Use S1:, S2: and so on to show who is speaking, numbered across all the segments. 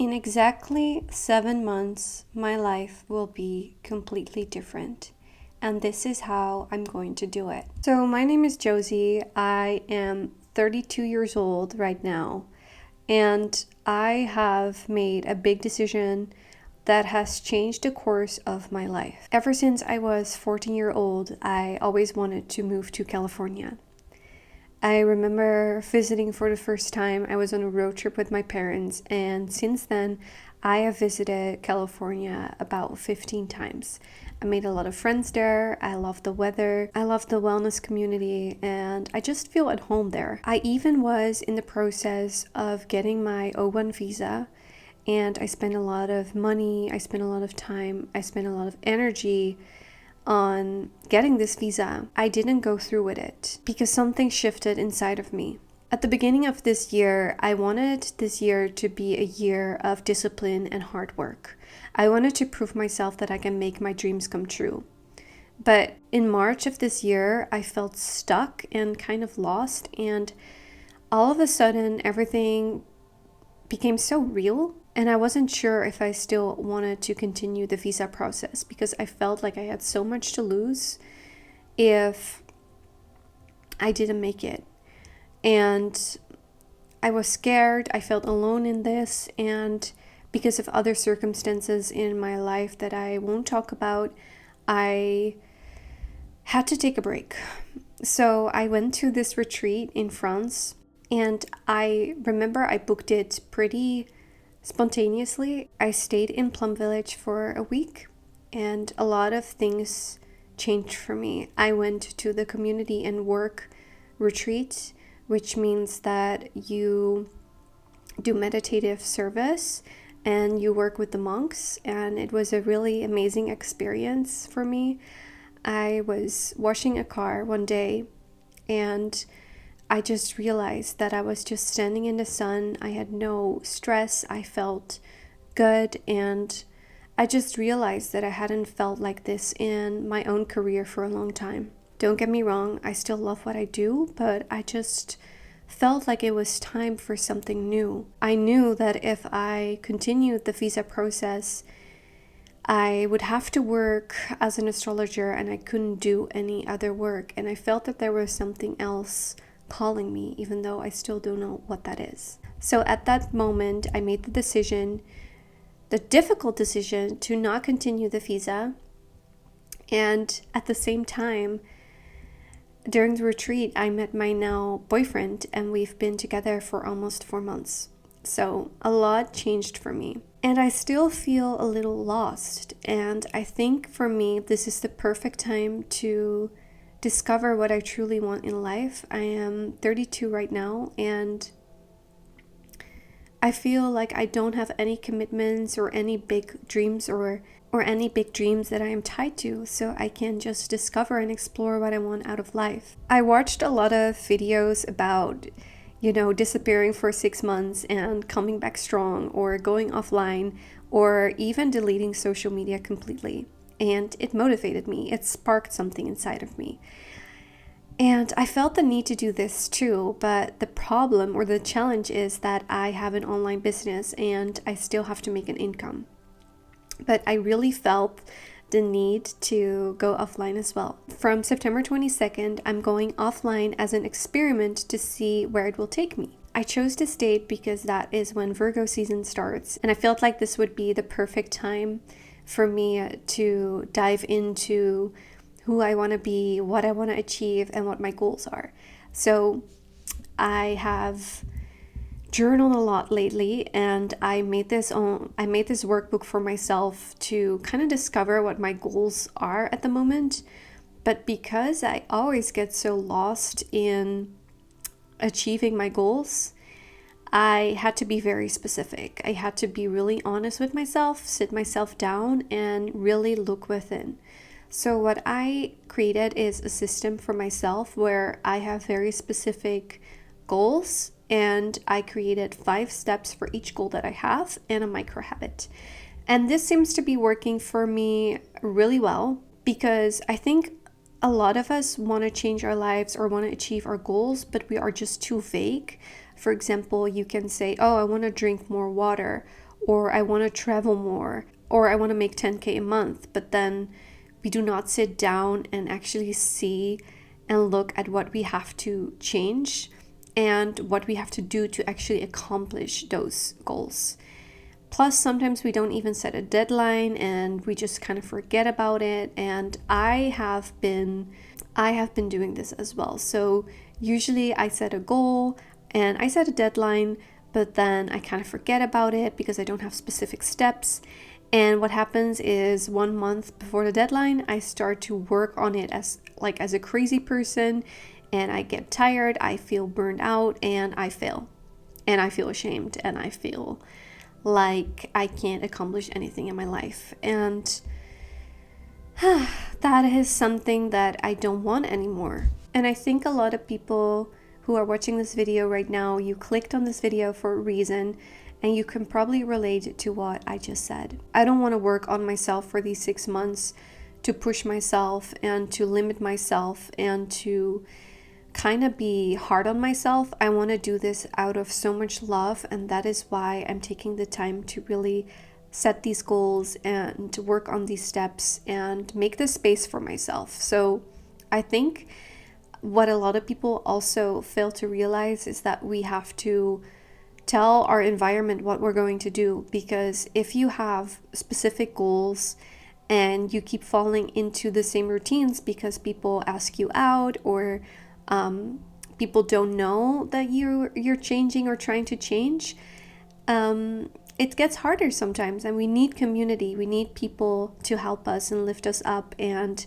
S1: In exactly 7 months, my life will be completely different. And this is how I'm going to do it. So, my name is Josie. I am 32 years old right now. And I have made a big decision that has changed the course of my life. Ever since I was 14-year old, I always wanted to move to California. I remember visiting for the first time. I was on a road trip with my parents, and since then, I have visited California about 15 times. I made a lot of friends there. I love the weather. I love the wellness community, and I just feel at home there. I even was in the process of getting my O1 visa, and I spent a lot of money, I spent a lot of time, I spent a lot of energy on getting this visa. I didn't go through with it because something shifted inside of me. At the beginning of this year, I wanted this year to be a year of discipline and hard work. I wanted to prove myself that I can make my dreams come true. But in March of this year, I felt stuck and kind of lost, and all of a sudden, everything became so real. And I wasn't sure if I still wanted to continue the visa process because I felt like I had so much to lose if I didn't make it. And I was scared. I felt alone in this. And because of other circumstances in my life that I won't talk about, I had to take a break. So I went to this retreat in France. And I remember I booked it pretty spontaneously. I stayed in Plum Village for a week, and a lot of things changed for me. I went to the community and work retreat, which means that you do meditative service and you work with the monks, and it was a really amazing experience for me. I was washing a car one day, and I just realized that I was just standing in the sun. I had no stress. I felt good. And I just realized that I hadn't felt like this in my own career for a long time. Don't get me wrong, I still love what I do, but I just felt like it was time for something new. I knew that if I continued the visa process, I would have to work as an astrologer and I couldn't do any other work. And I felt that there was something else calling me, even though I still don't know what that is. So at that moment, I made the difficult decision to not continue the visa. And at the same time, during the retreat, I met my now boyfriend, and we've been together for almost 4 months. So a lot changed for me. And I still feel a little lost. And I think for me, this is the perfect time to discover what I truly want in life. I am 32 right now, and I feel like I don't have any commitments or any big dreams or any big dreams that I am tied to, so I can just discover and explore what I want out of life. I watched a lot of videos about, disappearing for 6 months and coming back strong, or going offline, or even deleting social media completely. And it motivated me. It sparked something inside of me. And I felt the need to do this too, but the problem or the challenge is that I have an online business and I still have to make an income. But I really felt the need to go offline as well. From September 22nd, I'm going offline as an experiment to see where it will take me. I chose this date because that is when Virgo season starts, and I felt like this would be the perfect time for me to dive into who I want to be, what I want to achieve, and what my goals are. So I have journaled a lot lately, and I made this workbook for myself to kind of discover what my goals are at the moment. But because I always get so lost in achieving my goals, I had to be very specific. I had to be really honest with myself, sit myself down, and really look within. So what I created is a system for myself where I have very specific goals, and I created 5 steps for each goal that I have and a micro habit. And this seems to be working for me really well, because I think a lot of us want to change our lives or want to achieve our goals, but we are just too vague. For example, you can say, oh, I want to drink more water, or I want to travel more, or I want to make 10K a month, but then we do not sit down and actually see and look at what we have to change and what we have to do to actually accomplish those goals. Plus, sometimes we don't even set a deadline and we just kind of forget about it. And I have been doing this as well. So usually I set a goal and I set a deadline, but then I kind of forget about it because I don't have specific steps. And what happens is 1 month before the deadline, I start to work on it as a crazy person, and I get tired, I feel burned out, and I fail. And I feel ashamed, and I feel like I can't accomplish anything in my life. And that is something that I don't want anymore. And I think a lot of people who are watching this video right now, you clicked on this video for a reason, and you can probably relate to what I just said. I don't want to work on myself for these 6 months to push myself and to limit myself and to kind of be hard on myself. I want to do this out of so much love, and that is why I'm taking the time to really set these goals and to work on these steps and make this space for myself. So I think what a lot of people also fail to realize is that we have to tell our environment what we're going to do, because if you have specific goals and you keep falling into the same routines because people ask you out, or people don't know that you're changing or trying to change, it gets harder sometimes, and we need community. We need people to help us and lift us up and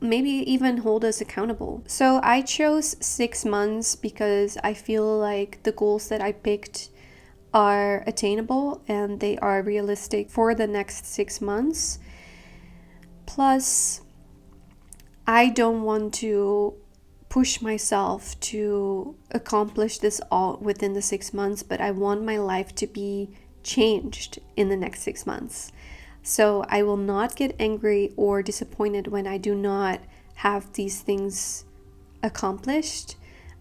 S1: maybe even hold us accountable. So I chose 6 months because I feel like the goals that I picked are attainable and they are realistic for the next 6 months. Plus, I don't want to push myself to accomplish this all within the 6 months, but I want my life to be changed in the next 6 months. So I will not get angry or disappointed when I do not have these things accomplished,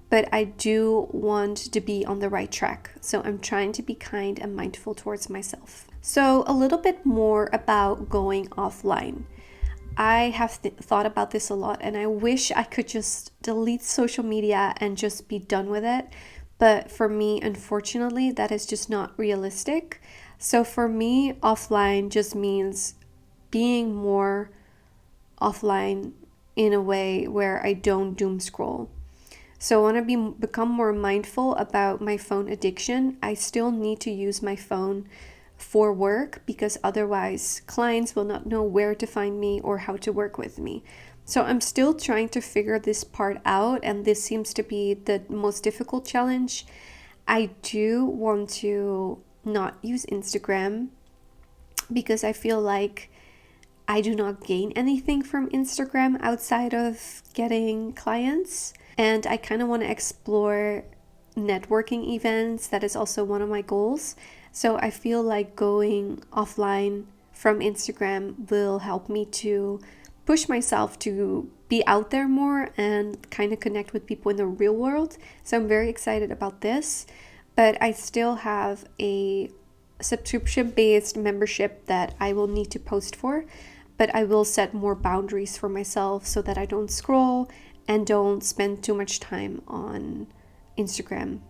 S1: but I do want to be on the right track. So I'm trying to be kind and mindful towards myself. So a little bit more about going offline. I have thought about this a lot, and I wish I could just delete social media and just be done with it. But for me, unfortunately, that is just not realistic. So for me, offline just means being more offline in a way where I don't doom scroll. So I want to become more mindful about my phone addiction. I still need to use my phone for work because otherwise clients will not know where to find me or how to work with me. So I'm still trying to figure this part out, and this seems to be the most difficult challenge. I do want to not use Instagram because I feel like I do not gain anything from Instagram outside of getting clients, and I kind of want to explore networking events. That is also one of my goals. So I feel like going offline from Instagram will help me to push myself to be out there more and kind of connect with people in the real world. So I'm very excited about this, but I still have a subscription-based membership that I will need to post for, but I will set more boundaries for myself so that I don't scroll and don't spend too much time on Instagram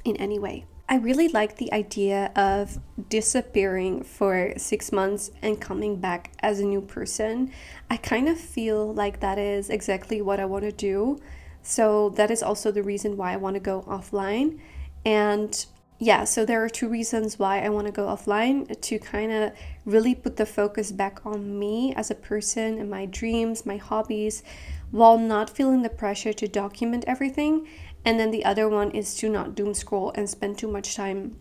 S1: in any way. I really like the idea of disappearing for 6 months and coming back as a new person. I kind of feel like that is exactly what I want to do. So that is also the reason why I want to go offline. And yeah, so there are 2 reasons why I want to go offline: to kind of really put the focus back on me as a person and my dreams, my hobbies, while not feeling the pressure to document everything. And then the other one is to not doom scroll and spend too much time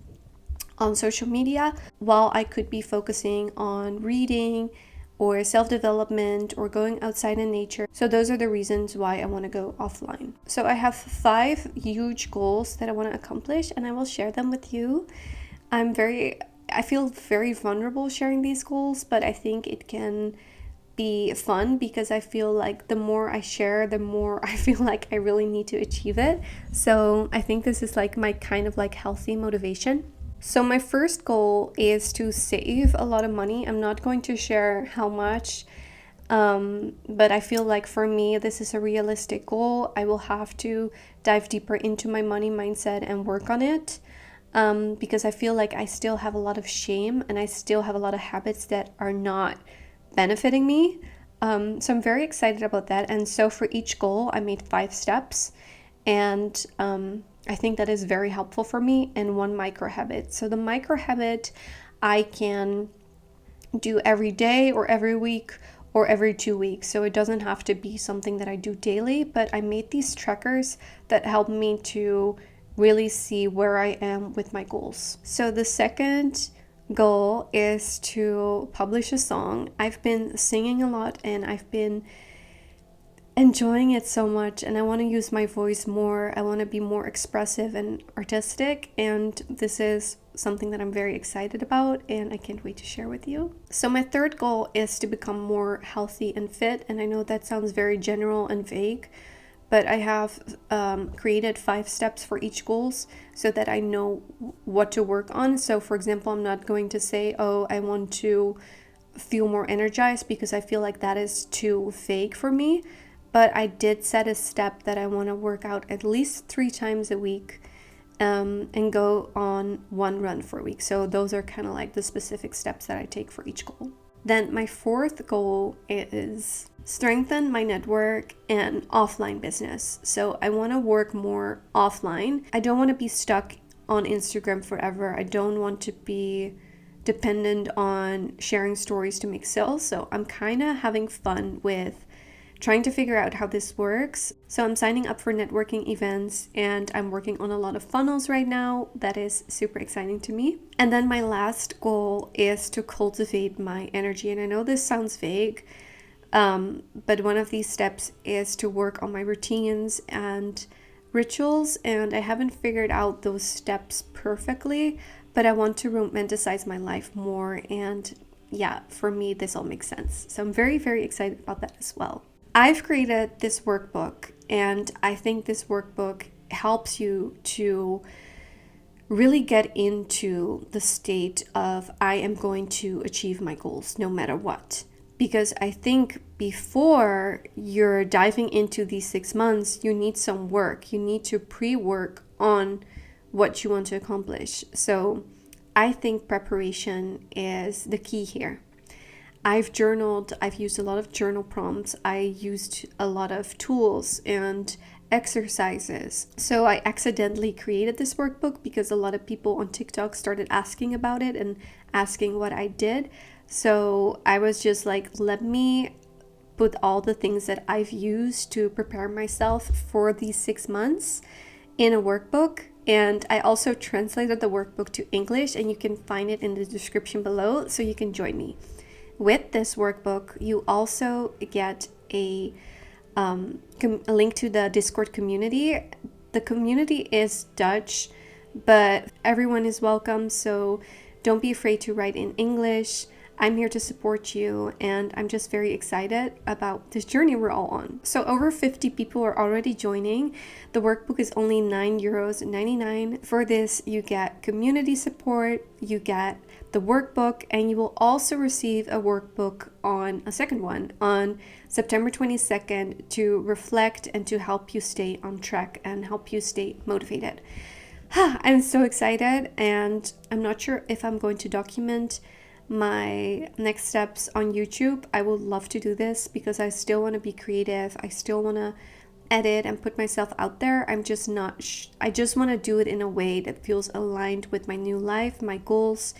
S1: on social media, while I could be focusing on reading or self-development or going outside in nature. So those are the reasons why I want to go offline. So I have 5 huge goals that I want to accomplish, and I will share them with you. I feel very vulnerable sharing these goals, but I think it can be fun because I feel like the more I share, the more I feel like I really need to achieve it. So I think this is like my kind of like healthy motivation. So my first goal is to save a lot of money. I'm not going to share how much, but I feel like for me, this is a realistic goal. I will have to dive deeper into my money mindset and work on it, because I feel like I still have a lot of shame and I still have a lot of habits that are not benefiting me. So I'm very excited about that. And so for each goal, I made 5 steps. And I think that is very helpful for me, and one micro habit. So the micro habit I can do every day or every week or every 2 weeks. So it doesn't have to be something that I do daily, but I made these trackers that help me to really see where I am with my goals. So the second goal is to publish a song. I've been singing a lot and I've been enjoying it so much, and I want to use my voice more. I want to be more expressive and artistic, and this is something that I'm very excited about and I can't wait to share with you. So my third goal is to become more healthy and fit, and I know that sounds very general and vague, but I have created 5 steps for each goals so that I know what to work on. So for example, I'm not going to say, oh, I want to feel more energized, because I feel like that is too vague for me. But I did set a step that I want to work out at least 3 times a week, and go on 1 run for a week. So those are kind of like the specific steps that I take for each goal. Then my fourth goal is strengthen my network and offline business. So I want to work more offline. I don't want to be stuck on Instagram forever. I don't want to be dependent on sharing stories to make sales. So I'm kind of having fun with trying to figure out how this works. So I'm signing up for networking events and I'm working on a lot of funnels right now. That is super exciting to me. And then my last goal is to cultivate my energy. And I know this sounds vague, but one of these steps is to work on my routines and rituals. And I haven't figured out those steps perfectly, but I want to romanticize my life more. And yeah, for me, this all makes sense. So I'm very, very excited about that as well. I've created this workbook, and I think this workbook helps you to really get into the state of I am going to achieve my goals no matter what. Because I think before you're diving into these 6 months, you need some work. You need to pre-work on what you want to accomplish. So I think preparation is the key here. I've journaled, I've used a lot of journal prompts, I used a lot of tools and exercises. So I accidentally created this workbook because a lot of people on TikTok started asking about it and asking what I did. So I was just like, let me put all the things that I've used to prepare myself for these 6 months in a workbook. And I also translated the workbook to English, and you can find it in the description below so you can join me. With this workbook, you also get a link to the Discord community. The community is Dutch, but everyone is welcome, so don't be afraid to write in English. I'm here to support you, and I'm just very excited about this journey we're all on. So over 50 people are already joining. The workbook is only €9.99. For this, you get community support, you get the workbook, and you will also receive a workbook on a second one on September 22nd to reflect and to help you stay on track and help you stay motivated. I'm so excited, and I'm not sure if I'm going to document my next steps on YouTube. I would love to do this because I still want to be creative. I still want to edit and put myself out there. I'm just not I just want to do it in a way that feels aligned with my new life, my goals,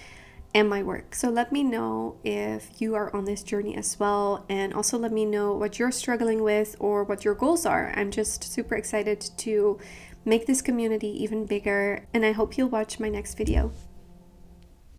S1: and my work. So let me know if you are on this journey as well, and also let me know what you're struggling with or what your goals are. I'm just super excited to make this community even bigger, and I hope you'll watch my next video.